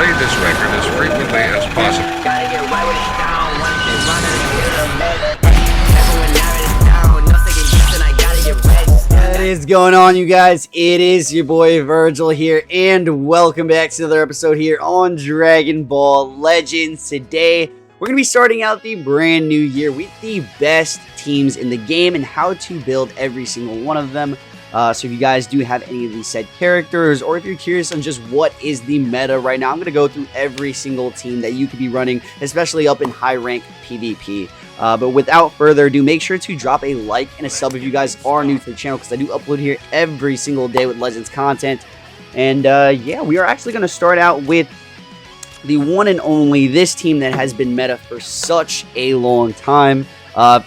play this record as frequently as possible. Gotta get right when it's down. One shit running, get a med. Everyone now it's down. No second guessing, I gotta get ready. What is going on, you guys? It is your boy Virgil here, and welcome back to another episode here on Dragon Ball Legends. Today, we're going to be starting out the brand new year with the best teams in the game and how to build every single one of them. So if you guys do have any of these said characters, or if you're curious on just what is the meta right now, I'm going to go through every single team that you could be running, especially up in high rank PvP. But without further ado, make sure to drop a like and a sub if you guys are new to the channel, because I do upload here every single day with Legends content. And yeah, we are actually going to start out with the one and only, this team that has been meta for such a long time.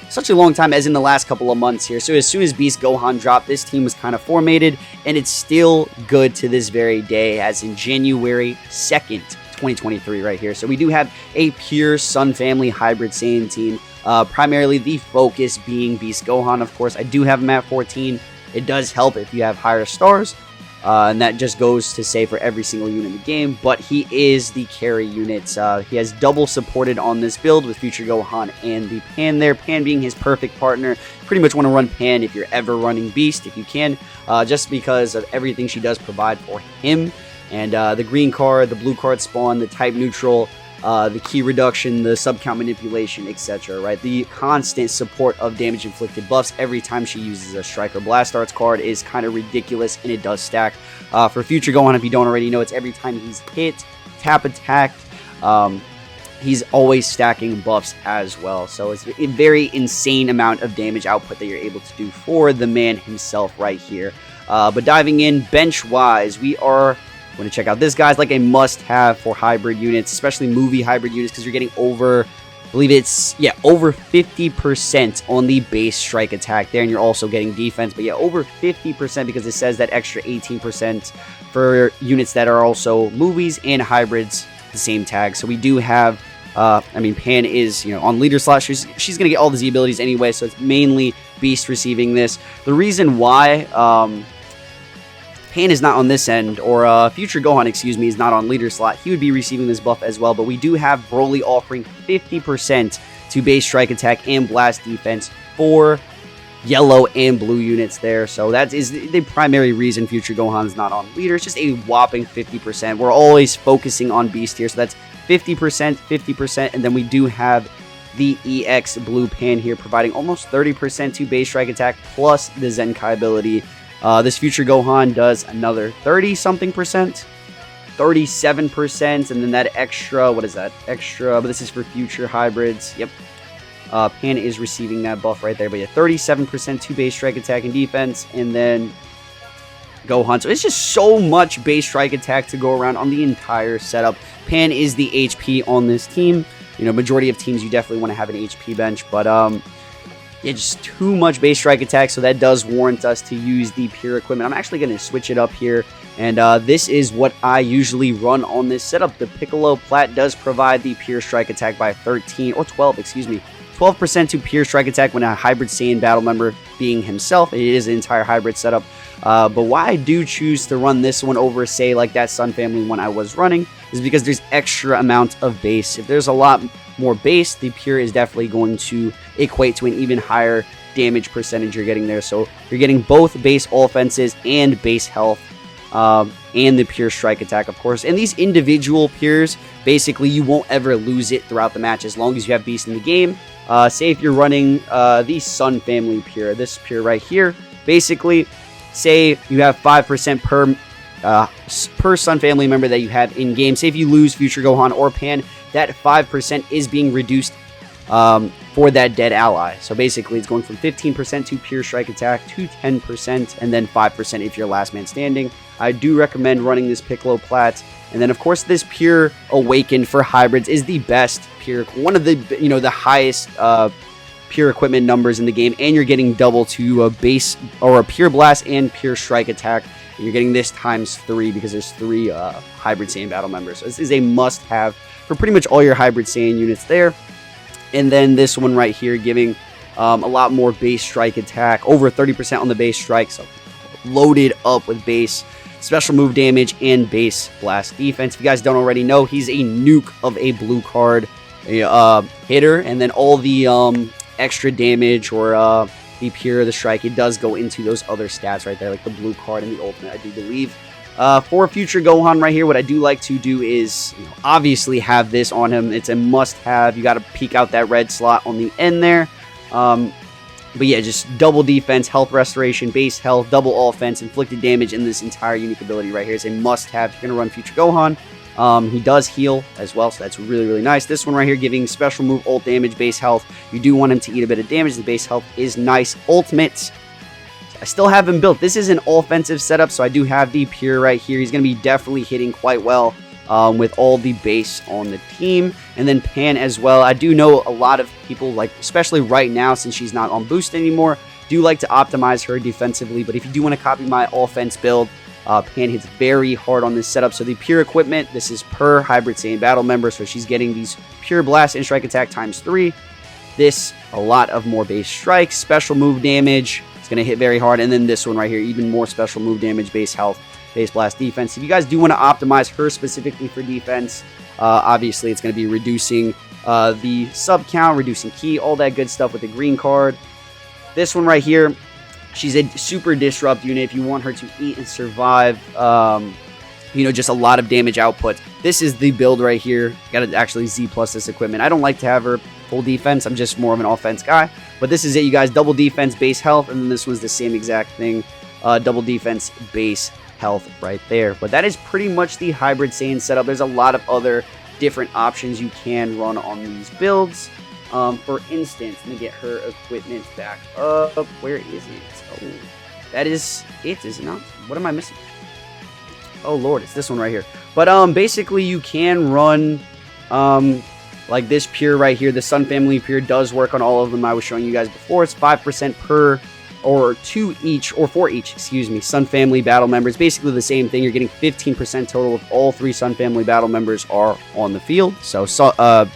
Such a long time as in the last couple of months here. So as soon as Beast Gohan dropped, this team was kind of formatted, and it's still good to this very day, as in January 2nd, 2023 right here. So we do have a pure Sun Family hybrid Saiyan team, primarily the focus being Beast Gohan. Of course, I do have him at 14. It does help if you have higher stars. And that just goes to say for every single unit in the game, but he is the carry unit. He has double supported on this build with Future Gohan and the Pan there. Pan being his perfect partner. Pretty much want to run Pan if you're ever running Beast, if you can, just because of everything she does provide for him. And the green card, the blue card spawn, the type neutral, the key reduction, the sub-count manipulation, etc. Right? The constant support of damage inflicted buffs every time she uses a Strike or Blast Arts card is kind of ridiculous, and it does stack. For Future Gohan, if you don't already know, it's every time he's hit, tap attacked, he's always stacking buffs as well. So it's a very insane amount of damage output that you're able to do for the man himself right here. But diving in, bench-wise, we are going to check out this guy's like a must-have for hybrid units, especially movie hybrid units, because you're getting over, I believe it's, yeah, over 50% on the base strike attack there, and you're also getting defense, but yeah, over 50% because it says that extra 18% for units that are also movies and hybrids, the same tag. So we do have, I mean, Pan is, you know, on leader slot. She's going to get all the Z abilities anyway, so it's mainly Beast receiving this. The reason why Pan is not on this end, or Future Gohan, excuse me, is not on leader slot, he would be receiving this buff as well, but we do have Broly offering 50% to base strike attack and blast defense for yellow and blue units there. So that is the primary reason Future Gohan is not on leader. It's just a whopping 50%. We're always focusing on Beast here, so that's 50%, 50%, and then we do have the EX Blue Pan here providing almost 30% to base strike attack plus the Zenkai ability. This Future Gohan does another 30-something%, 37%, and then that extra, what is that? Extra, but this is for future hybrids. Yep. Pan is receiving that buff right there, but yeah, 37% to base strike attack and defense, and then Gohan. So it's just so much base strike attack to go around on the entire setup. Pan is the HP on this team. You know, majority of teams you definitely want to have an HP bench, but yeah, just too much base strike attack, so that does warrant us to use the pure equipment. I'm actually going to switch it up here, and this is what I usually run on this setup. The Piccolo Plat does provide the pure strike attack by 12%, excuse me, 12% to pure strike attack when a hybrid Saiyan battle member being himself. It is an entire hybrid setup, but why I do choose to run this one over, say, like that Sun Family one I was running, is because there's extra amount of base. If there's a lot more base, the pure is definitely going to equate to an even higher damage percentage you're getting there. So you're getting both base offenses and base health, and the pure strike attack, of course. And these individual pures, basically you won't ever lose it throughout the match as long as you have Beast in the game. Say if you're running the Sun Family pure, this pure right here, basically say you have 5% per Sun Family member that you have in game. Say if you lose Future Gohan or Pan, that 5% is being reduced for that dead ally. So basically it's going from 15% to pure strike attack to 10%, and then 5% if you're last man standing. I do recommend running this Piccolo Plat. And then of course this pure Awakened for hybrids is the best pure, one of the, you know, the highest pure equipment numbers in the game, and you're getting double to a base or a pure blast and pure strike attack. And you're getting this times 3 because there's 3 hybrid Saiyan battle members. So this is a must-have for pretty much all your hybrid Saiyan units there. And then this one right here giving a lot more base strike attack, over 30% on the base strike, so loaded up with base special move damage, and base blast defense. If you guys don't already know, he's a nuke of a blue card hitter, and then all the extra damage or the pure, the strike, it does go into those other stats right there, like the blue card and the ultimate, I do believe. For future Gohan right here, what I do like to do is, obviously have this on him. It's a must-have. You got to peek out that red slot on the end there. But yeah, just double defense, health restoration, base health, double offense, inflicted damage in this entire unique ability right here. It's a must-have. You're going to run future Gohan. He does heal as well, so that's really, really nice. This one right here, giving special move, ult damage, base health. You do want him to eat a bit of damage. The base health is nice. Ultimate, I still have him built. This is an offensive setup, so I do have the pure right here. He's going to be definitely hitting quite well with all the base on the team. And then Pan as well. I do know a lot of people, like especially right now since she's not on boost anymore, do like to optimize her defensively. But if you do want to copy my offense build, Pan hits very hard on this setup. So the pure equipment, this is per Hybrid Saiyan battle member, so she's getting these pure blast and strike attack ×3. This, a lot of more base strikes, special move damage. It's going to hit very hard. And then this one right here, even more special move damage, base health, base blast defense. If you guys do want to optimize her specifically for defense, obviously it's going to be reducing the sub count, reducing ki, all that good stuff with the green card. This one right here, she's a super disrupt unit. If you want her to eat and survive, just a lot of damage output. This is the build right here. Got to actually Z plus this equipment. I don't like to have her full defense. I'm just more of an offense guy. But this is it, you guys. Double defense, base health. And then this one's the same exact thing. Double defense, base health right there. But that is pretty much the Hybrid Saiyan setup. There's a lot of other different options you can run on these builds. For instance, let me get her equipment back up. Where is it? Oh, that is it, is it not? What am I missing? Oh lord, it's this one right here. But basically you can run like this pure right here. The Sun Family pure does work on all of them. I was showing you guys before. It's 5% per or 2 each, or 4 each, excuse me, Sun Family battle members. Basically the same thing. You're getting 15% total if all 3 Sun Family battle members are on the field. So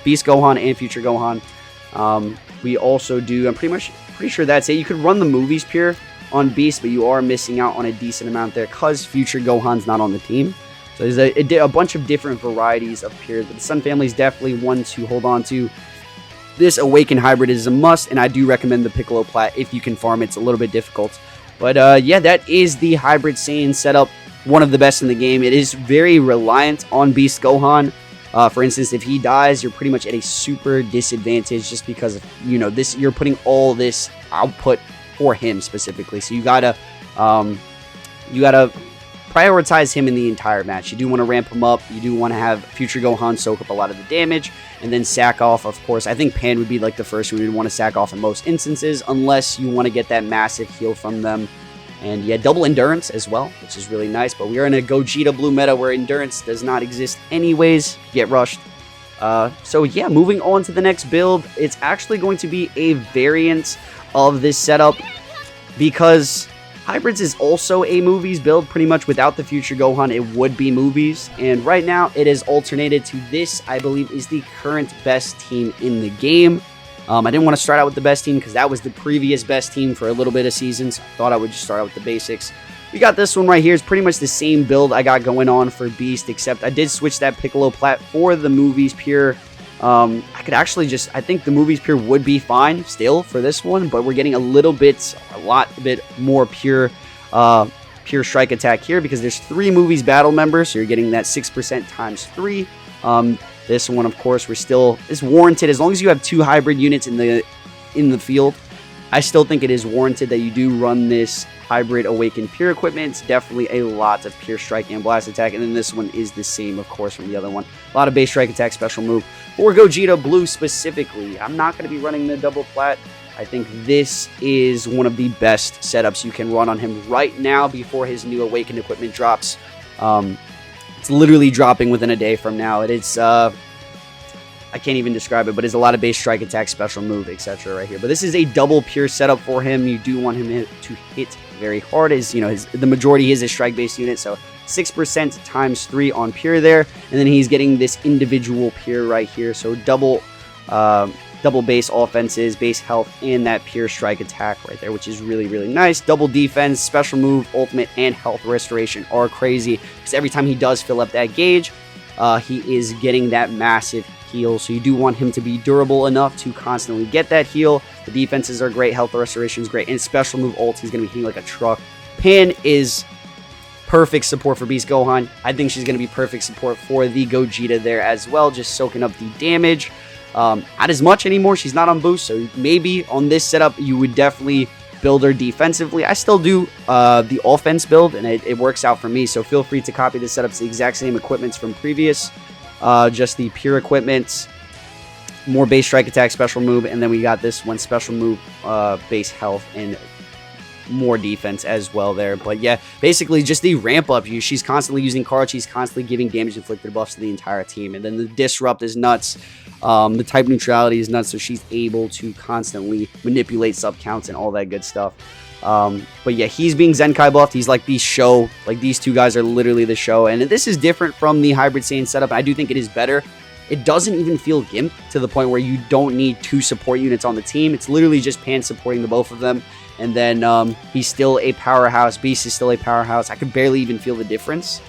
Beast Gohan and Future Gohan. We also do, I'm pretty sure that's it. You could run the movies pure on Beast, but you are missing out on a decent amount there because Future Gohan's not on the team. So there's a bunch of different varieties of pure, but the Sun Family is definitely one to hold on to. This Awakened Hybrid is a must, and I do recommend the Piccolo Plat if you can farm. It's a little bit difficult. But yeah, that is the Hybrid Saiyan setup, one of the best in the game. It is very reliant on Beast Gohan. For instance, if he dies, you're pretty much at a super disadvantage just because of, this. You're putting all this output for him specifically. So you gotta prioritize him in the entire match. You do want to ramp him up. You do want to have Future Gohan soak up a lot of the damage, and then sack off, of course. I think Pan would be like the first one you'd want to sack off in most instances, unless you want to get that massive heal from them. And yeah, double endurance as well, which is really nice. But we are in a Gogeta blue meta where endurance does not exist anyways. Get rushed. So yeah, moving on to the next build. It's actually going to be a variant of this setup because Hybrids is also a movies build. Pretty much without the Future Gohan, it would be movies. And right now, it is alternated to this, I believe, is the current best team in the game. I didn't want to start out with the best team because that was the previous best team for a little bit of seasons. I thought I would just start out with the basics. We got this one right here. It's pretty much the same build I got going on for Beast, except I did switch that Piccolo Plat for the movies pure. I could actually I think the movies pure would be fine still for this one, but we're getting a lot bit more pure strike attack here because there's 3 movies battle members, so you're getting that 6% ×3. This one, of course, is warranted as long as you have 2 hybrid units in the field. I still think it is warranted that you do run this hybrid awakened pure equipment. It's definitely a lot of pure strike and blast attack, and then this one is the same, of course, from the other one. A lot of base strike attack, special move. For Gogeta Blue specifically, I'm not going to be running the double plat. I think this is one of the best setups you can run on him right now before his new awakened equipment drops. It's literally dropping within a day from now. It is, I can't even describe it, but it's a lot of base strike attack, special move, etc. right here. But this is a double pure setup for him. You do want him to hit very hard. The majority is a strike-based unit, so 6% ×3 on pure there. And then he's getting this individual pure right here. So double double base offenses, base health, and that pure strike attack right there, which is really, really nice. Double defense, special move, ultimate, and health restoration are crazy because every time he does fill up that gauge, he is getting that massive heal. So you do want him to be durable enough to constantly get that heal. The defenses are great, health restoration is great, and special move ult, he's going to be hitting like a truck. Pan is perfect support for Beast Gohan. I think she's going to be perfect support for the Gogeta there as well, just soaking up the damage. Not as much anymore. She's not on boost, so maybe on this setup you would definitely build her defensively. I still do the offense build, and it works out for me, so feel free to copy this setup. It's the exact same equipments from previous, just the pure equipments, more base strike attack, special move, and then we got this one special move, base health, and more defense as well there. But yeah, basically just the ramp up. She's constantly using cards. She's constantly giving damage inflicted buffs to the entire team, and then the disrupt is nuts. The type neutrality is nuts, so she's able to constantly manipulate sub counts and all that good stuff. But yeah, he's being Zenkai buffed. He's like the show. Like, these two guys are literally the show, and this is different from the hybrid Saiyan setup. I do think it is better. It doesn't even feel gimped to the point where you don't need 2 support units on the team. It's literally just Pan supporting the both of them. And then he's still a powerhouse. Beast is still a powerhouse. I could barely even feel the difference.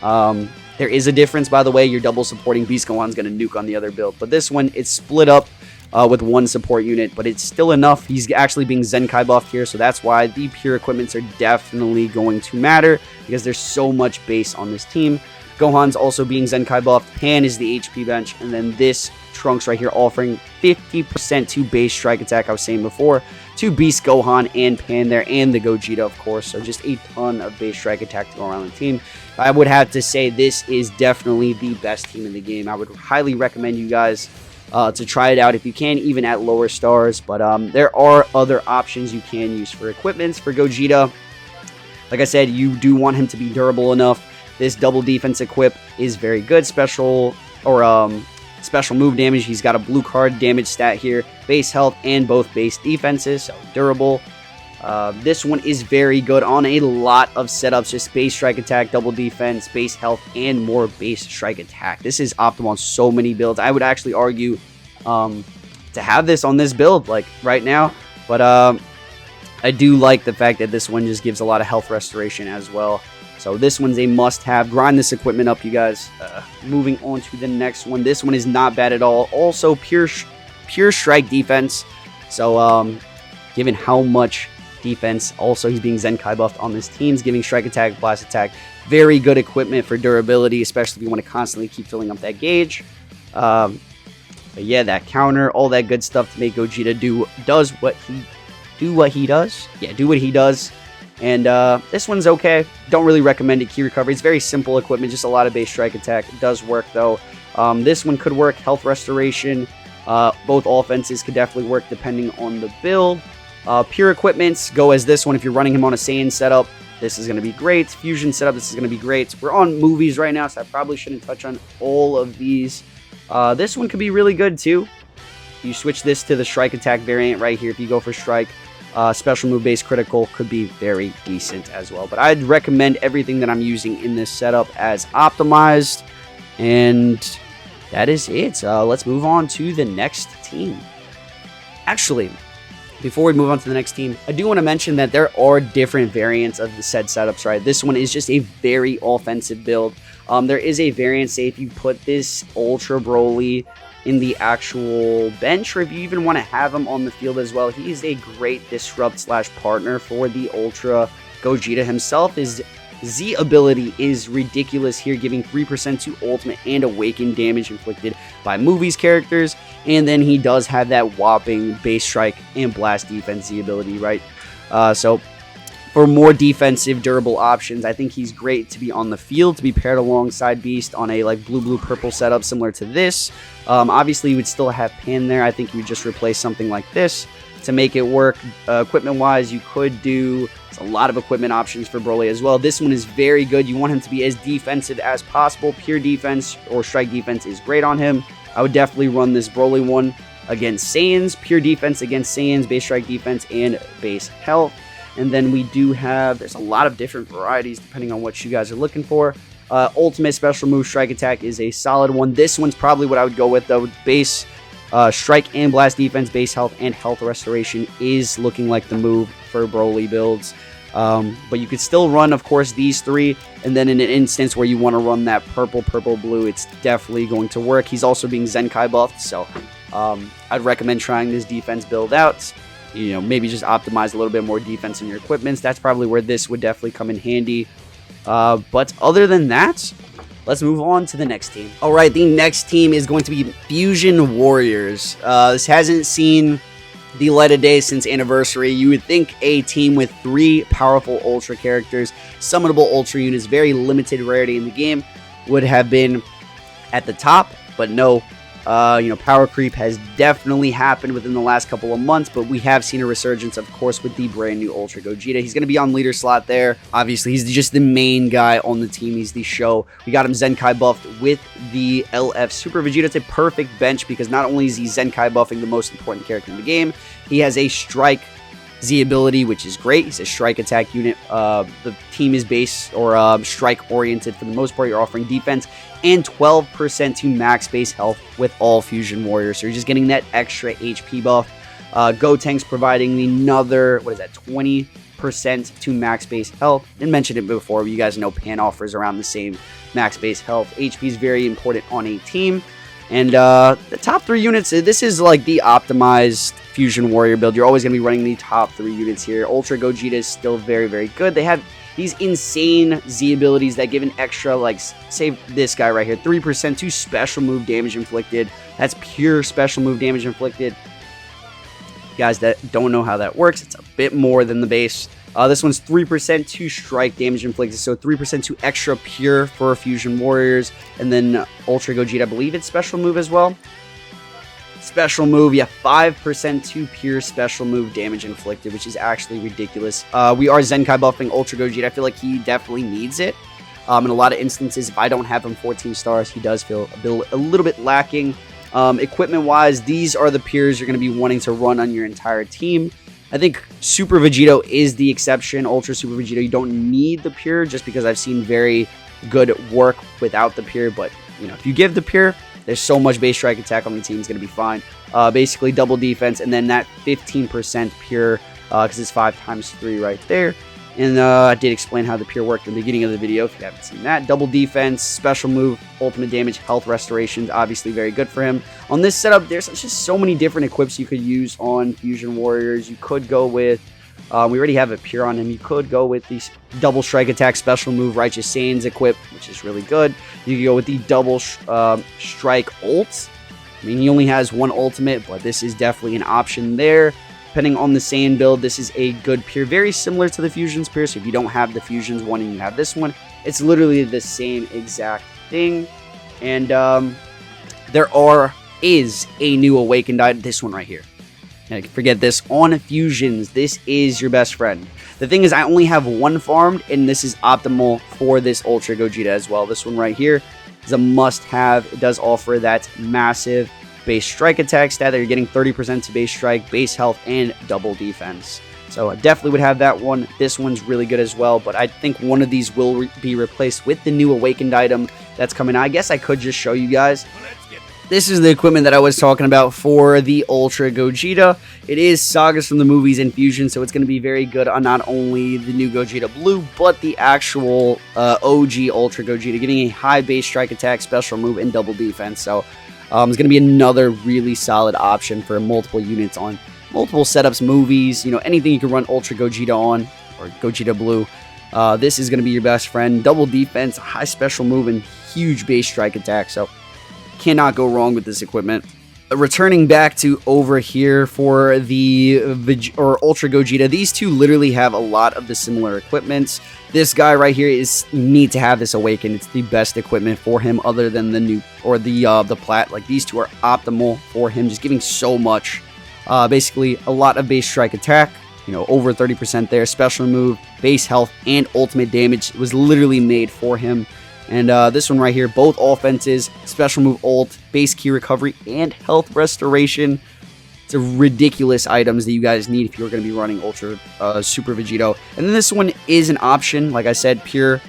There is a difference, by the way. You're double supporting Beast Gohan's going to nuke on the other build. But this one, it's split up with 1 support unit. But it's still enough. He's actually being Zenkai buffed here. So that's why the pure equipments are definitely going to matter, because there's so much base on this team. Gohan's also being Zenkai buffed. Pan is the HP bench. And then this Trunks right here offering 50% to base strike attack, I was saying before, to Beast Gohan and Pan there, and the Gogeta, of course. So just a ton of base strike attack to go around the team. I would have to say this is definitely the best team in the game. I would highly recommend you guys to try it out if you can, even at lower stars. But there are other options you can use for equipments. For Gogeta, like I said, you do want him to be durable enough. This double defense equip is very good. Special move damage. He's got a blue card damage stat here. Base health and both base defenses. So durable. This one is very good on a lot of setups. Just base strike attack, double defense, base health, and more base strike attack. This is optimal on so many builds. I would actually argue to have this on this build like right now. But I do like the fact that this one just gives a lot of health restoration as well. So this one's a must-have. Grind this equipment up, you guys. Moving on to the next one. This one is not bad at all. Also, pure strike defense. So, given how much defense, also he's being Zenkai buffed on this team. He's giving strike attack, blast attack. Very good equipment for durability, especially if you want to constantly keep filling up that gauge. But yeah, that counter, all that good stuff to make Gogeta do what he does. And this one's okay. Don't really recommend it. Key recovery. It's very simple equipment, just a lot of base strike attack. It does work though. This one could work. Health restoration. Both offenses could definitely work depending on the build. Pure equipments go as this one. If you're running him on a Saiyan setup, this is going to be great. Fusion setup, this is going to be great. We're on movies right now, so I probably shouldn't touch on all of these. This one could be really good too. You switch this to the strike attack variant right here. If you go for strike, special move based critical could be very decent as well. But I'd recommend everything that I'm using in this setup as optimized. And that is it. Let's move on to the next team. Actually, before we move on to the next team, I do want to mention that there are different variants of the said setups, right? This one is just a very offensive build. There is a variant, say if you put this Ultra Broly in the actual bench, or if you even want to have him on the field as well, he is a great disrupt / partner for the Ultra Gogeta himself. His Z ability is ridiculous here, giving 3% to ultimate and awaken damage inflicted by movies characters. And then he does have that whopping base strike and blast defense Z ability, right? So for more defensive, durable options, I think he's great to be on the field, to be paired alongside Beast on a like blue-purple setup similar to this. Obviously, you would still have Pan there. I think you would just replace something like this to make it work. Equipment-wise, you could do a lot of equipment options for Broly as well. This one is very good. You want him to be as defensive as possible. Pure defense or strike defense is great on him. I would definitely run this Broly one against Saiyans. Pure defense against Saiyans, base strike defense, and base health. And then we do have, there's a lot of different varieties depending on what you guys are looking for. Ultimate special move strike attack is a solid one. This one's probably what I would go with though. Base Strike and blast defense, base health, and health restoration is looking like the move for Broly builds. But you could still run, of course, these three, and then in an instance where you want to run that purple, blue, it's definitely going to work. He's also being Zenkai buffed, so I'd recommend trying this defense build out. You know, maybe just optimize a little bit more defense in your equipments. That's probably where this would definitely come in handy. But other than that, let's move on to the next team. All right, the next team is going to be Fusion Warriors. This hasn't seen the light of day since Anniversary. You would think a team with 3 powerful Ultra characters, summonable Ultra units, very limited rarity in the game, would have been at the top, but no. You know, power creep has definitely happened within the last couple of months, but we have seen a resurgence, of course, with the brand new Ultra Gogeta. He's going to be on leader slot there. Obviously, he's just the main guy on the team. He's the show. We got him Zenkai buffed with the LF Super Vegeta. It's a perfect bench because not only is he Zenkai buffing the most important character in the game, he has a Strike Z ability, which is great. He's a strike attack unit. The team is base or strike oriented for the most part. You're offering defense and 12% to max base health with all Fusion Warriors. So you're just getting that extra HP buff. Gotenks providing another, 20% to max base health. I mentioned it before, but you guys know Pan offers around the same max base health. HP is very important on a team. And the top 3 units, this is like the optimized Fusion Warrior build. You're always going to be running the top 3 units here. Ultra Gogeta is still very, very good. They have these insane Z abilities that give an extra, like, say this guy right here, 3% to special move damage inflicted. That's pure special move damage inflicted. Guys that don't know how that works, it's a bit more than the base. This one's 3% to strike damage inflicted, so 3% to extra pure for Fusion Warriors. And then Ultra Gogeta, I believe it's special move as well. Special move, yeah, 5% to pure special move damage inflicted, which is actually ridiculous. We are Zenkai buffing Ultra Gogeta. I feel like he definitely needs it. In a lot of instances, if I don't have him 14 stars, he does feel a little bit lacking. Equipment-wise, these are the pures you're going to be wanting to run on your entire team. I think Super Vegito is the exception. Ultra Super Vegito, you don't need the pure just because I've seen very good work without the pure. But, you know, if you give the pure, there's so much base strike attack on the team, it's going to be fine. Basically, double defense, and then that 15% pure, because it's 5 times 3 right there. And I did explain how the pure worked in the beginning of the video, if you haven't seen that. Double defense, special move, ultimate damage, health restoration, obviously very good for him. On this setup, there's just so many different equips you could use on Fusion Warriors. You could go with, we already have a pure on him. You could go with the double strike attack, special move, Righteous Saiyans equip, which is really good. You could go with the double strike ult. I mean, he only has 1 ultimate, but this is definitely an option there. Depending on the Saiyan build, this is a good pure, very similar to the Fusions pure. So if you don't have the Fusions one and you have this one, it's literally the same exact thing. And there is a new awakened item, this one right here. And forget this, on Fusions, this is your best friend. The thing is, I only have 1 farmed, and this is optimal for this Ultra Gogeta as well. This one right here is a must-have. It does offer that massive base strike attack stat that you're getting 30% to base strike, base health, and double defense. So I definitely would have that one. This one's really good as well, but I think one of these will be replaced with the new awakened item that's coming out. I guess I could just show you guys. This is the equipment that I was talking about for the Ultra Gogeta. It is Sagas from the movies and Fusion, so it's going to be very good on not only the new Gogeta Blue, but the actual OG Ultra Gogeta, getting a high base strike attack, special move, and double defense. So it's going to be another really solid option for multiple units on multiple setups, movies, you know, anything you can run Ultra Gogeta on, or Gogeta Blue. This is going to be your best friend. Double defense, high special move, and huge base strike attack. So cannot go wrong with this equipment. Returning back to over here for the Ultra Gogeta, these two literally have a lot of the similar equipments. This guy right here is, you need to have this awakened. It's the best equipment for him other than the new, or the plat. Like, these two are optimal for him, just giving so much. Basically a lot of base strike attack, you know, over 30% there, special move, base health, and ultimate damage. It was literally made for him. And this one right here, both offenses, special move ult, base key recovery, and health restoration. It's a ridiculous items that you guys need if you're going to be running Ultra Super Vegito. And then this one is an option, like I said, pure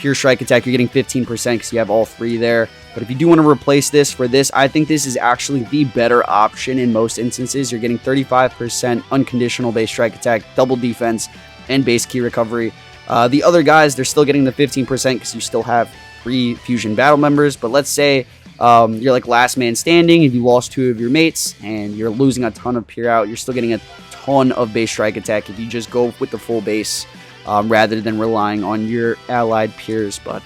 pure strike attack, you're getting 15% because you have all 3 there. But if you do want to replace this for this, I think this is actually the better option in most instances. You're getting 35% unconditional base strike attack, double defense, and base key recovery. The other guys, they're still getting the 15% because you still have 3 fusion battle members. But let's say you're like last man standing, if you lost 2 of your mates and you're losing a ton of pure out, you're still getting a ton of base strike attack if you just go with the full base rather than relying on your allied pures. But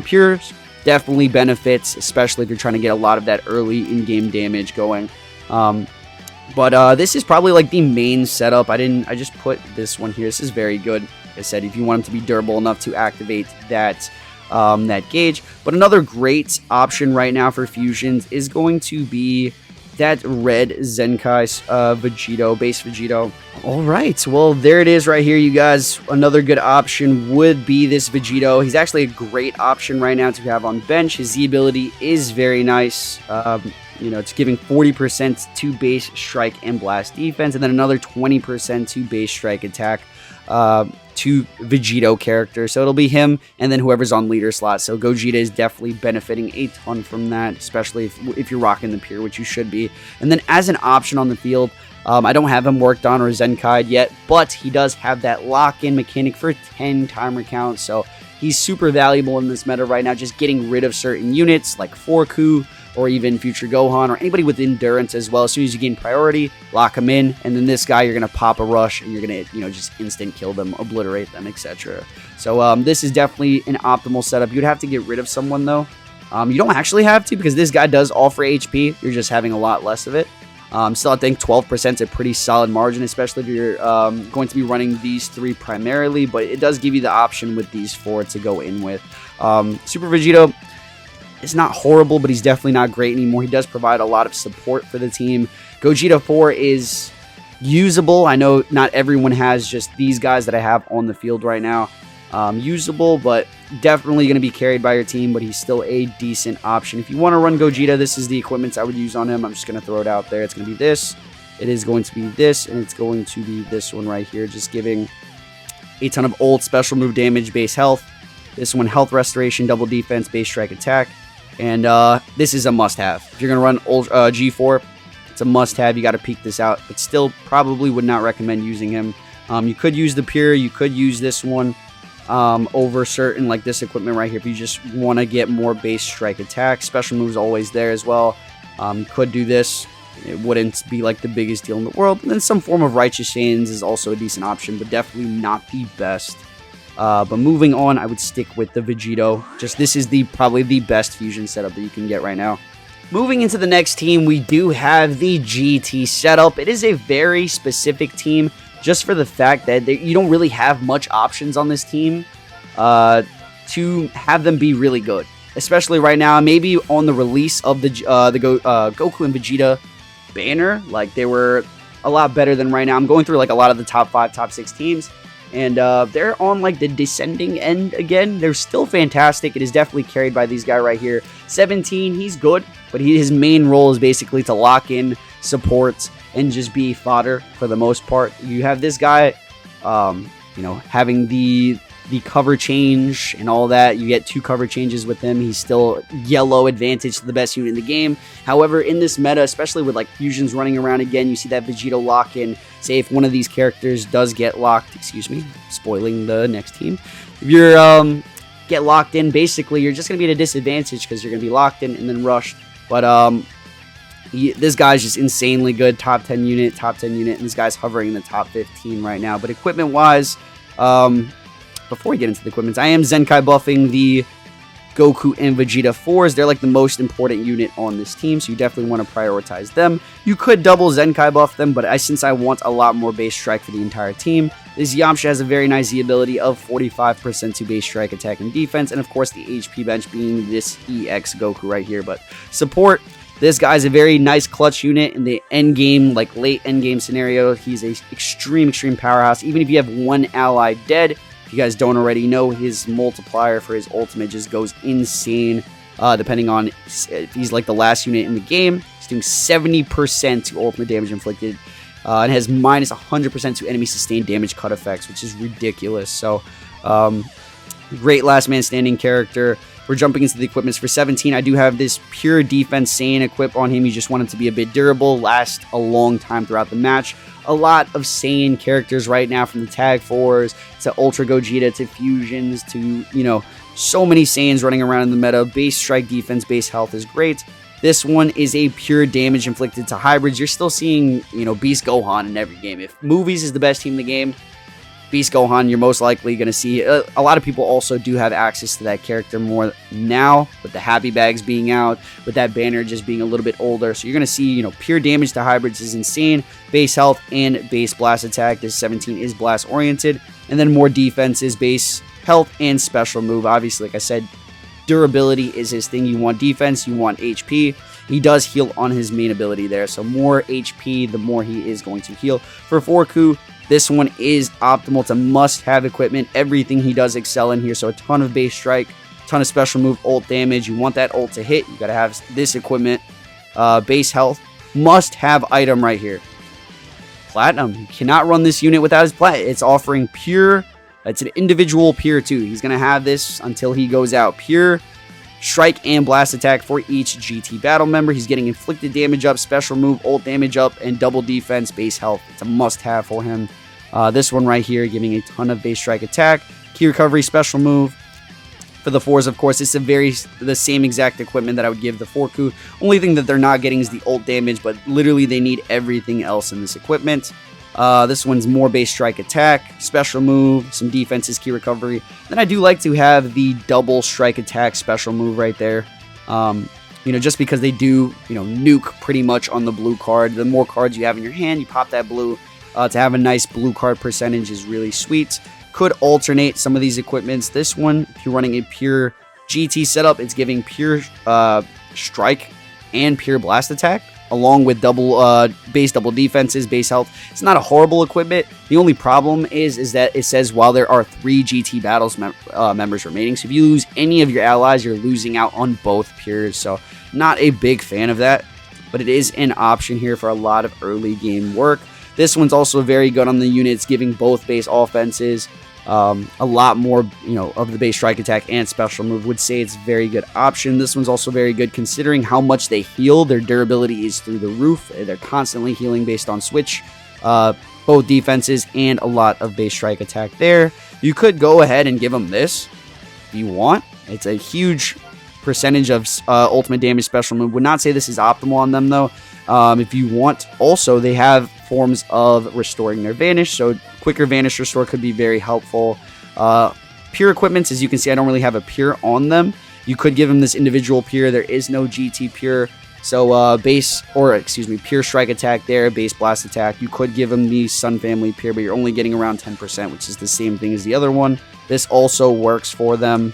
pures definitely benefits, especially if you're trying to get a lot of that early in-game damage going. But this is probably like the main setup. I just put this one here. This is very good. Like I said, if you want him to be durable enough to activate that that gauge. But another great option right now for fusions is going to be that red Zenkai Vegito, base Vegito. All right, well, there it is right here, you guys. Another good option would be this Vegito. He's actually a great option right now to have on bench. His Z ability is very nice. You know, it's giving 40% to base strike and blast defense, and then another 20% to base strike attack to Vegito character. So it'll be him and then whoever's on leader slot. So Gogeta is definitely benefiting a ton from that, especially if you're rocking the pure, which you should be. And then as an option on the field, I don't have him worked on or Zenkai'd yet, but he does have that lock-in mechanic for 10 timer count. So he's super valuable in this meta right now, just getting rid of certain units like Forku, or even Future Gohan, or anybody with endurance as well. As soon as you gain priority, lock them in, and then this guy, you're going to pop a rush, and you're going to, you know, just instant kill them, obliterate them, etc. So this is definitely an optimal setup. You'd have to get rid of someone, though. You don't actually have to, because this guy does offer HP. You're just having a lot less of it. Still, I think 12% is a pretty solid margin, especially if you're going to be running these 3 primarily, but it does give you the option with these 4 to go in with. Super Vegito, it's not horrible, but he's definitely not great anymore. He does provide a lot of support for the team. Gogeta 4 is usable. I know not everyone has just these guys that I have on the field right now. Usable, but definitely going to be carried by your team, but he's still a decent option. If you want to run Gogeta, this is the equipment I would use on him. I'm just going to throw it out there. It's going to be this. It is going to be this, and it's going to be this one right here, just giving a ton of old special move damage, base health. This one, health restoration, double defense, base strike attack. And this is a must-have. If you're going to run G4, it's a must-have. You got to peek this out. But still, probably would not recommend using him. You could use the pure. You could use this one over certain, like this equipment right here. If you just want to get more base strike attack. Special moves always there as well. You could do this. It wouldn't be like the biggest deal in the world. And then some form of Righteous Saiyans is also a decent option, but definitely not the best. But moving on, I would stick with the Vegito. Just this is probably the best fusion setup that you can get right now. Moving into the next team, we do have the GT setup. It is a very specific team just for the fact that you don't really have much options on this team to have them be really good. Especially right now, maybe on the release of the Goku and Vegeta banner, like they were a lot better than right now. I'm going through like a lot of the top 5, top 6 teams. And they're on like the descending end again. They're still fantastic. It is definitely carried by these guys right here. 17, he's good, but his main role is basically to lock in, support, and just be fodder for the most part. You have this guy, you know, having the cover change and all that. You get 2 cover changes with him. He's still yellow advantage to the best unit in the game. However, in this meta, especially with like fusions running around again, you see that Vegito lock in. Say if one of these characters does get locked, excuse me, spoiling the next team. If you're get locked in, basically you're just going to be at a disadvantage because you're going to be locked in and then rushed. But this guy's just insanely good. Top 10 unit, and this guy's hovering in the top 15 right now. But equipment-wise, before we get into the equipment, I am Zenkai buffing the Goku and Vegeta 4s. They're like the most important unit on this team, so you definitely want to prioritize them. You could double Zenkai buff them, but since I want a lot more base strike for the entire team, this Yamcha has a very nice Z ability of 45% to base strike, attack, and defense, and of course the HP bench being this EX Goku right here. But support, this guy's a very nice clutch unit in the end game, like late end game scenario. He's a extreme powerhouse. Even if you have one ally dead, if you guys don't already know, his multiplier for his ultimate just goes insane. Depending on if he's like the last unit in the game, he's doing 70% to ultimate damage inflicted, and has minus 100% to enemy sustained damage cut effects, which is ridiculous. So Great last man standing character. We're jumping into the equipments for 17. I do have this pure defense Saiyan equip on him. You just want him to be a bit durable, last a long time throughout the match. A lot of Saiyan characters right now, from the Tag 4s to Ultra Gogeta to Fusions to, you know, so many Saiyans running around in the meta. Base strike defense, base health is great. This one is a pure damage inflicted to hybrids. You're still seeing, you know, Beast Gohan in every game. If Movies is the best team in the game, Beast Gohan, you're most likely going to see. A lot of people also do have access to that character more now, with the Happy Bags being out, with that banner just being a little bit older. So you're going to see, you know, pure damage to hybrids is insane. Base health and base blast attack. This 17 is blast oriented. And then more defense is base health and special move. Obviously, like I said, durability is his thing. You want defense, you want HP. He does heal on his main ability there. So more HP, the more he is going to heal. For Forku, this one is optimal. It's a must-have equipment. Everything he does excel in here. So a ton of base strike, ton of special move, ult damage. You want that ult to hit, you got to have this equipment. Base health, must-have item right here. Platinum. You cannot run this unit without his plat. It's offering pure. It's an individual pure too. He's going to have this until he goes out. Pure strike and blast attack for each GT battle member. He's getting inflicted damage up, special move, ult damage up, and double defense, base health. It's a must-have for him. This one right here, giving a ton of base strike attack, key recovery, special move. For the 4s, of course, it's the same exact equipment that I would give the Forku. Only thing that they're not getting is the ult damage, but literally they need everything else in this equipment. This one's more base strike attack, special move, some defenses, key recovery. Then I do like to have the double strike attack special move right there. You know, just because they do, you know, nuke pretty much on the blue card. The more cards you have in your hand, you pop that blue. To have a nice blue card percentage is really sweet. Could alternate some of these equipments. This one, if you're running a pure GT setup, it's giving pure strike and pure blast attack, along with base double defenses, base health. It's not a horrible equipment. The only problem is that it says while there are 3 GT battles members remaining. So if you lose any of your allies, you're losing out on both pures. So not a big fan of that, but it is an option here for a lot of early game work. This one's also very good on the units, giving both base offenses a lot more, you know, of the base strike attack and special move. Would say it's a very good option. This one's also very good considering how much they heal. Their durability is through the roof. They're constantly healing based on switch, both defenses and a lot of base strike attack there. You could go ahead and give them this if you want. It's a huge percentage of ultimate damage special move. Would not say this is optimal on them though. If you want, also they have forms of restoring their vanish, so quicker vanish restore could be very helpful. Pure equipments, as you can see, I don't really have a pure on them. You could give them this individual pure. There is no GT pure, so pure strike attack there, base blast attack. You could give them the Sun Family pure, but you're only getting around 10%, which is the same thing as the other one. This also works for them.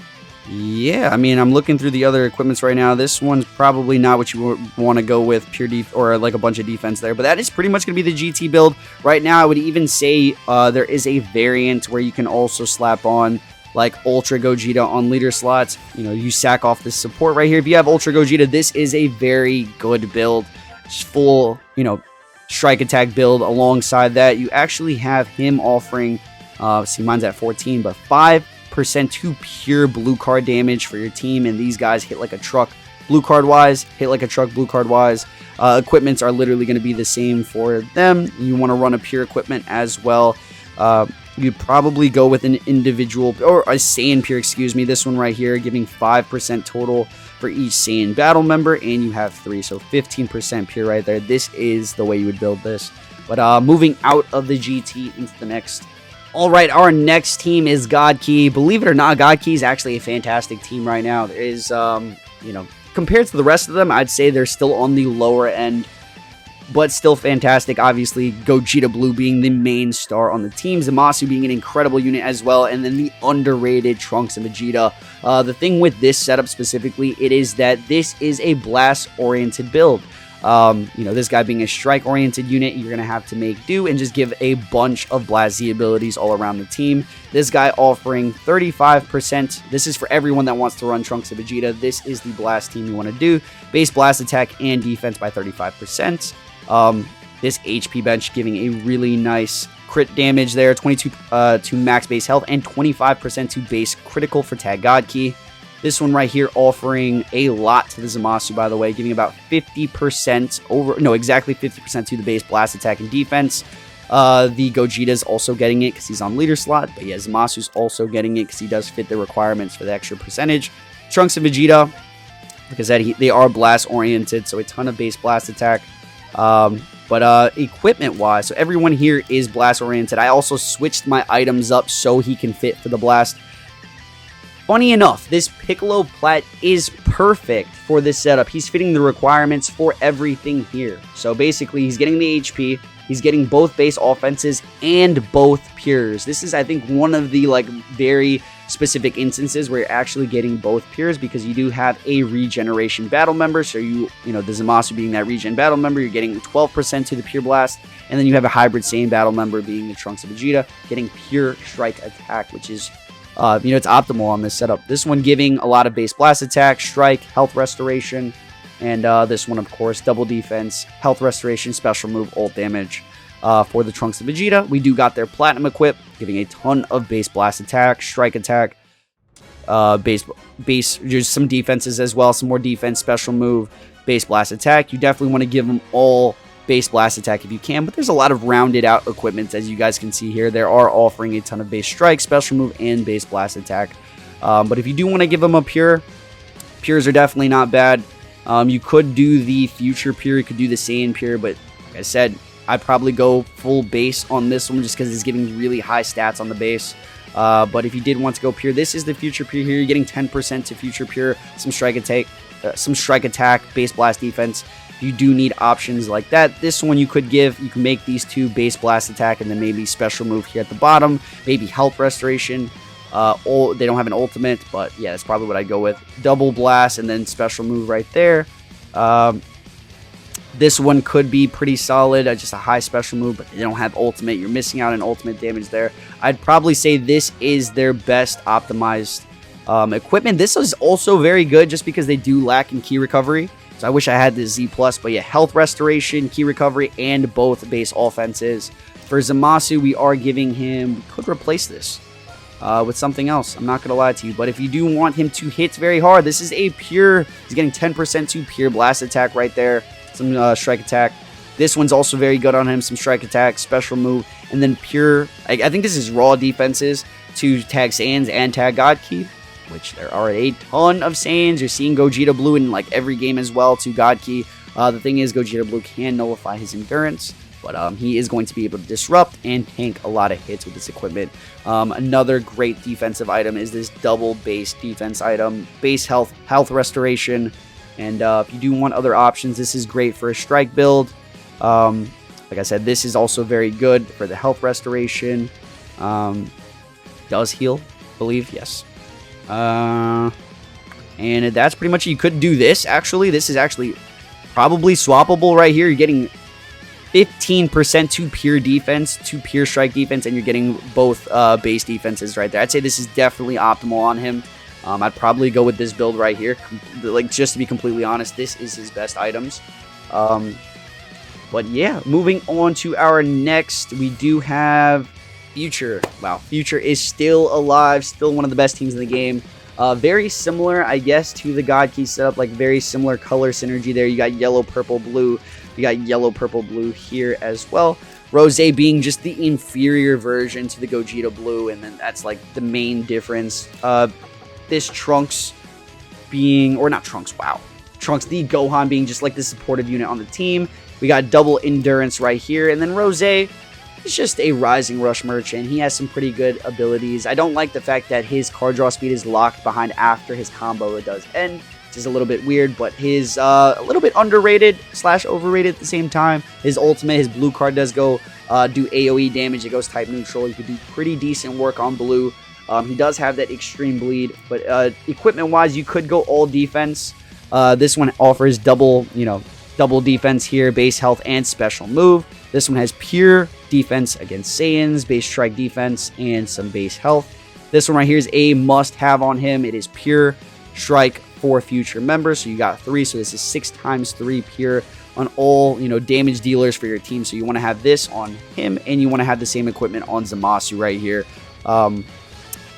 Yeah, I mean, I'm looking through the other equipments right now. This one's probably not what you want to go with, pure or like a bunch of defense there, but that is pretty much going to be the GT build. Right now, I would even say there is a variant where you can also slap on like Ultra Gogeta on leader slots. You know, you sack off this support right here. If you have Ultra Gogeta, this is a very good build. Just full, you know, strike attack build. Alongside that, you actually have him offering, see, mine's at 14, but 5% to pure blue card damage for your team, and these guys hit like a truck blue card wise, hit like a truck blue card wise. Equipments are literally going to be the same for them. You want to run a pure equipment as well. You'd probably go with an individual, or a Saiyan pure, excuse me. This one right here, giving 5% total for each Saiyan battle member, and you have 3, so 15% pure right there. This is the way you would build this. But moving out of the GT into the next. All right, our next team is God Key. Believe it or not, God Key is actually a fantastic team right now. There is, you know, compared to the rest of them, I'd say they're still on the lower end, but still fantastic. Obviously, Gogeta Blue being the main star on the team, Zamasu being an incredible unit as well, and then the underrated Trunks and Vegeta. The thing with this setup specifically, it is that this is a blast-oriented build. You know, this guy being a strike-oriented unit, you're going to have to make do and just give a bunch of Blast Z abilities all around the team. This guy offering 35%. This is for everyone that wants to run Trunks and Vegeta. This is the Blast team you want to do. Base Blast attack and defense by 35%. This HP bench giving a really nice crit damage there, 22 to max base health, and 25% to base critical for Tag God Key. This one right here offering a lot to the Zamasu, by the way, giving about 50% over, no, exactly 50% to the base blast attack and defense. The Gogeta's also getting it because he's on leader slot, but yeah, Zamasu's also getting it because he does fit the requirements for the extra percentage. Trunks and Vegeta, like I said, they are blast oriented, so a ton of base blast attack. But equipment wise, so everyone here is blast oriented. I also switched my items up so he can fit for the blast. Funny enough, this Piccolo Plat is perfect for this setup. He's fitting the requirements for everything here. So basically, he's getting the HP, he's getting both base offenses and both pures. This is, I think, one of the very specific instances where you're actually getting both pures, because you do have a regeneration battle member. So the Zamasu being that regen battle member, you're getting 12% to the pure blast, and then you have a hybrid Saiyan battle member being the Trunks of Vegeta, getting pure strike attack, which is it's optimal on this setup. This one giving a lot of base blast attack, strike, health restoration, and this one, of course, double defense, health restoration, special move, ult damage. For the Trunks of Vegeta, we do got their platinum equip, giving a ton of base blast attack, strike attack, just some defenses as well, some more defense, special move, base blast attack. You definitely want to give them all base blast attack if you can, but there's a lot of rounded out equipment, as you guys can see here. They are offering a ton of base strike, special move, and base blast attack. But if you do want to give them a pure, pures are definitely not bad. You could do the future pure, you could do the Saiyan pure, but like I said, I'd probably go full base on this one just because it's giving really high stats on the base. But if you did want to go pure, this is the future pure here. You're getting 10% to future pure, some strike attack, base blast defense. If you do need options like that, this one you can make these two base blast attack and then maybe special move here at the bottom, maybe health restoration. They don't have an ultimate, but yeah, that's probably what I'd go with. Double blast and then special move right there. This one could be pretty solid, just a high special move, but they don't have ultimate. You're missing out on ultimate damage there. I'd probably say this is their best optimized equipment. This is also very good just because they do lack in key recovery. So I wish I had the Z+, but yeah, health restoration, key recovery, and both base offenses. For Zamasu, we are giving him, we could replace this with something else. I'm not going to lie to you, but if you do want him to hit very hard, this is a pure, he's getting 10% to pure blast attack right there. Some strike attack. This one's also very good on him. Some strike attack, special move, and then pure. I think this is raw defenses to Tag Saiyans and Tag God Key, which there are a ton of Saiyans. You're seeing Gogeta Blue in every game as well to God Key. The thing is, Gogeta Blue can nullify his endurance, but he is going to be able to disrupt and tank a lot of hits with this equipment. Another great defensive item is this double base defense item, base health restoration. And if you do want other options, this is great for a strike build. Like I said, this is also very good for the health restoration. Does heal, I believe, yes. And that's pretty much it. You could do this, actually. This is actually probably swappable right here. You're getting 15% to pure defense, to pure strike defense, and you're getting both base defenses right there. I'd say this is definitely optimal on him. I'd probably go with this build right here. Just to be completely honest, this is his best items. But yeah, moving on to our next, we do have Future. Wow, Future is still alive, still one of the best teams in the game. Very similar, I guess, to the God Key setup, very similar color synergy there. You got yellow, purple, blue. You got yellow, purple, blue here as well. Rose being just the inferior version to the Gogeta Blue, and then that's the main difference. This Trunks being, or not Trunks, wow. Trunks, the Gohan being just the supportive unit on the team. We got double endurance right here. And then Rose is just a Rising Rush merchant. He has some pretty good abilities. I don't like the fact that his card draw speed is locked behind after his combo does end. This is a little bit weird, but his a little bit underrated / overrated at the same time. His ultimate, his blue card does go do AoE damage. It goes type neutral. You could do pretty decent work on blue. He does have that extreme bleed, but equipment-wise, you could go all defense. This one offers double defense here, base health and special move. This one has pure defense against Saiyans, base strike defense, and some base health. This one right here is a must-have on him. It is pure strike for future members, so you got 3, so this is 6 times 3 pure on all, damage dealers for your team. So you want to have this on him, and you want to have the same equipment on Zamasu right here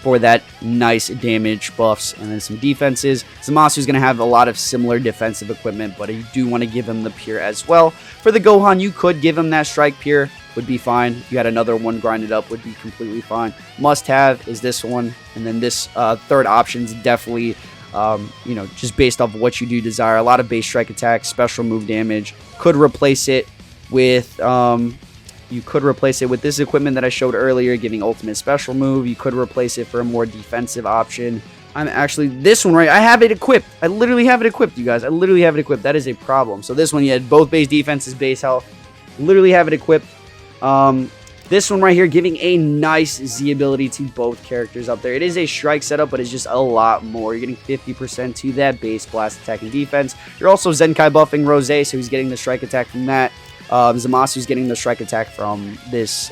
for that nice damage buffs and then some defenses. Zamasu is going to have a lot of similar defensive equipment, but you do want to give him the Pure as well. For the Gohan, you could give him that Strike Pure, would be fine. If you had another one grinded up, would be completely fine. Must have is this one, and then this third option is definitely just based off of what you do desire. A lot of base strike attack, special move damage. Could replace it with this equipment that I showed earlier, giving ultimate special move. You could replace it for a more defensive option. I'm actually, this one right, I have it equipped. I literally have it equipped, you guys. I literally have it equipped. That is a problem. So this one, you had both base defenses, base health. Literally have it equipped. This one right here, giving a nice Z ability to both characters up there. It is a strike setup, but it's just a lot more. You're getting 50% to that base blast attack and defense. You're also Zenkai buffing Rose, so he's getting the strike attack from that. Zamasu's getting the strike attack from this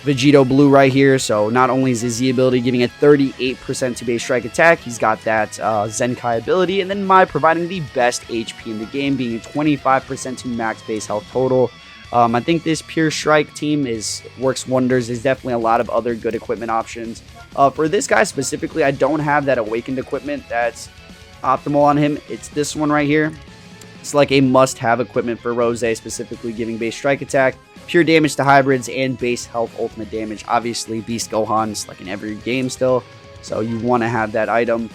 Vegito Blue right here. So not only is his Z ability giving a 38% to base strike attack, he's got that Zenkai ability. And then Mai providing the best HP in the game, being a 25% to max base health total. I think this Pure Strike team works wonders. There's definitely a lot of other good equipment options. For this guy specifically, I don't have that awakened equipment that's optimal on him. It's this one right here. It's like a must-have equipment for Rose, specifically giving base strike attack, pure damage to hybrids, and base health ultimate damage. Obviously, Beast Gohan's like in every game still, so you want to have that item.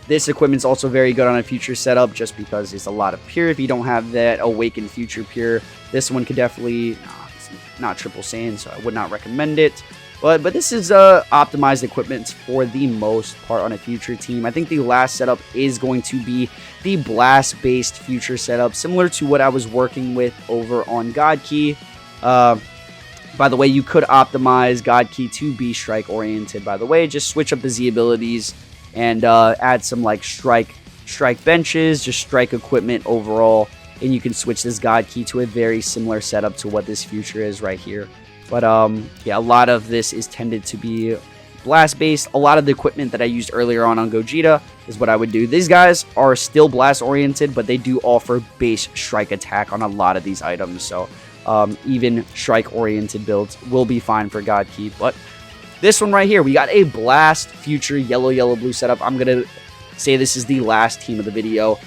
This equipment's also very good on a future setup just because there's a lot of pure. If you don't have that awakened future pure, this one could definitely, it's not triple Saiyan, so I would not recommend it. But this is optimized equipment for the most part on a future team. I think the last setup is going to be the blast-based future setup, similar to what I was working with over on God Key. By the way, you could optimize God Key to be strike oriented. By the way, just switch up the Z abilities and add some like strike benches, just strike equipment overall, and you can switch this God Key to a very similar setup to what this future is right here. But yeah, a lot of this is tended to be blast based. A lot of the equipment that I used earlier on Gogeta is what I would do. These guys are still blast oriented, but they do offer base strike attack on a lot of these items. So even strike oriented builds will be fine for God Key. But this one right here, we got a blast future yellow blue setup. I'm gonna say this is the last team of the video.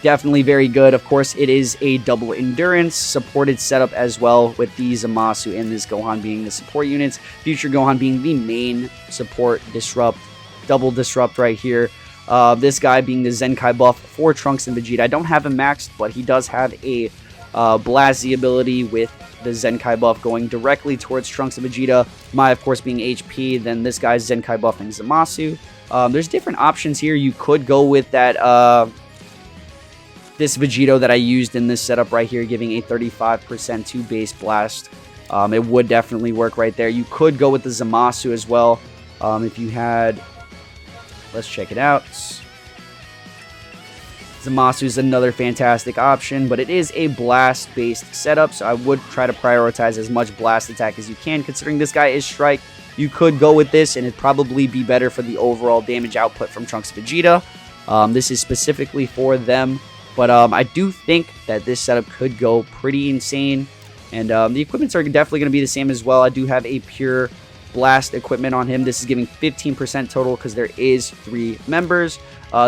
Definitely very good. Of course, it is a double endurance supported setup as well, with the Zamasu and this Gohan being the support units. Future Gohan being the main support disrupt, double disrupt right here. This guy being the Zenkai buff for Trunks and Vegeta. I don't have him maxed, but he does have a Blast Z ability with the Zenkai buff going directly towards Trunks and Vegeta. Mai, of course, being HP. Then this guy's Zenkai buffing Zamasu. There's different options here. You could go with that this Vegito that I used in this setup right here, giving a 35% to base blast. It would definitely work right there. You could go with the Zamasu as well. If you had, let's check it out. Zamasu is another fantastic option, but it is a blast-based setup, so I would try to prioritize as much blast attack as you can, considering this guy is strike. You could go with this, and it'd probably be better for the overall damage output from Trunks Vegeta. This is specifically for them, but I do think that this setup could go pretty insane, and the equipments are definitely going to be the same as well. I do have a pure blast equipment on him. This is giving 15% total because there is 3 members.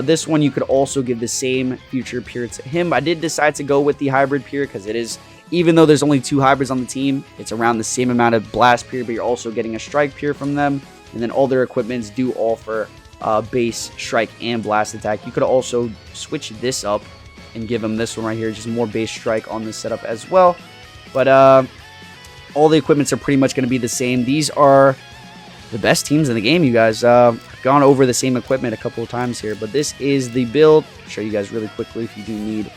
This one you could also give the same future pure to him. I did decide to go with the hybrid pure because it is, even though there's only 2 hybrids on the team, it's around the same amount of blast pure, but you're also getting a strike pure from them. And then all their equipments do offer base strike and blast attack. You could also switch this up and give him this one right here, just more base strike on this setup as well. But all the equipments are pretty much going to be the same. These are the best teams in the game, you guys. I've gone over the same equipment a couple of times here, but this is the build. I'll show you guys really quickly if you do need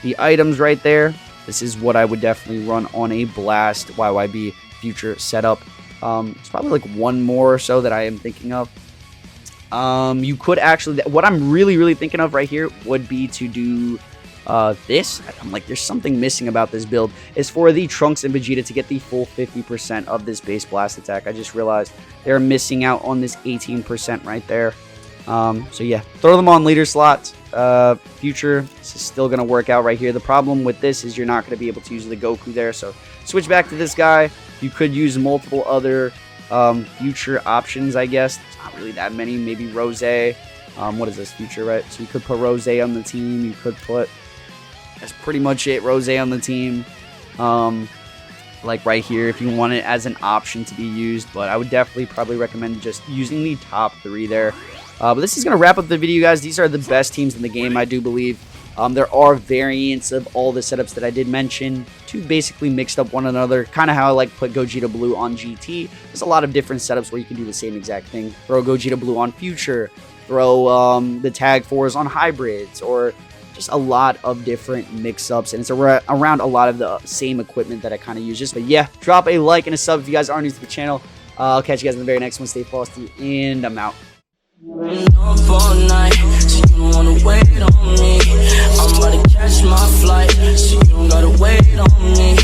the items right there. This is what I would definitely run on a blast YYB future setup. It's probably like one more or so that I am thinking of. You could actually, what I'm really thinking of right here would be to do this. I'm like, there's something missing about this build. Is for the Trunks and Vegeta to get the full 50% of this base blast attack. I just realized they're missing out on this 18% right there. So yeah, throw them on leader slots. future, this is still going to work out right here. The problem with this is you're not going to be able to use the Goku there, so switch back to this guy. You could use multiple other future options, I guess. It's not really that many. Maybe Rose. What is this, future, right? So you could put Rose on the team. You could put, that's pretty much it, Rose on the team. Like right here, if you want it as an option to be used, but I would definitely probably recommend just using the top 3 there. But this is going to wrap up the video, guys. These are the best teams in the game, I do believe. There are variants of all the setups that I did mention to basically mix up one another, kind of how I like to put Gogeta Blue on GT. There's a lot of different setups where you can do the same exact thing. Throw Gogeta Blue on Future, throw the Tag 4s on Hybrids, or just a lot of different mix-ups, and it's around a lot of the same equipment that I kind of use. But yeah, drop a like and a sub if you guys are new to the channel. I'll catch you guys in the very next one. Stay frosty, and I'm out. Up all night, so you don't wanna wait on me. I'm about to catch my flight, so you don't gotta wait on me.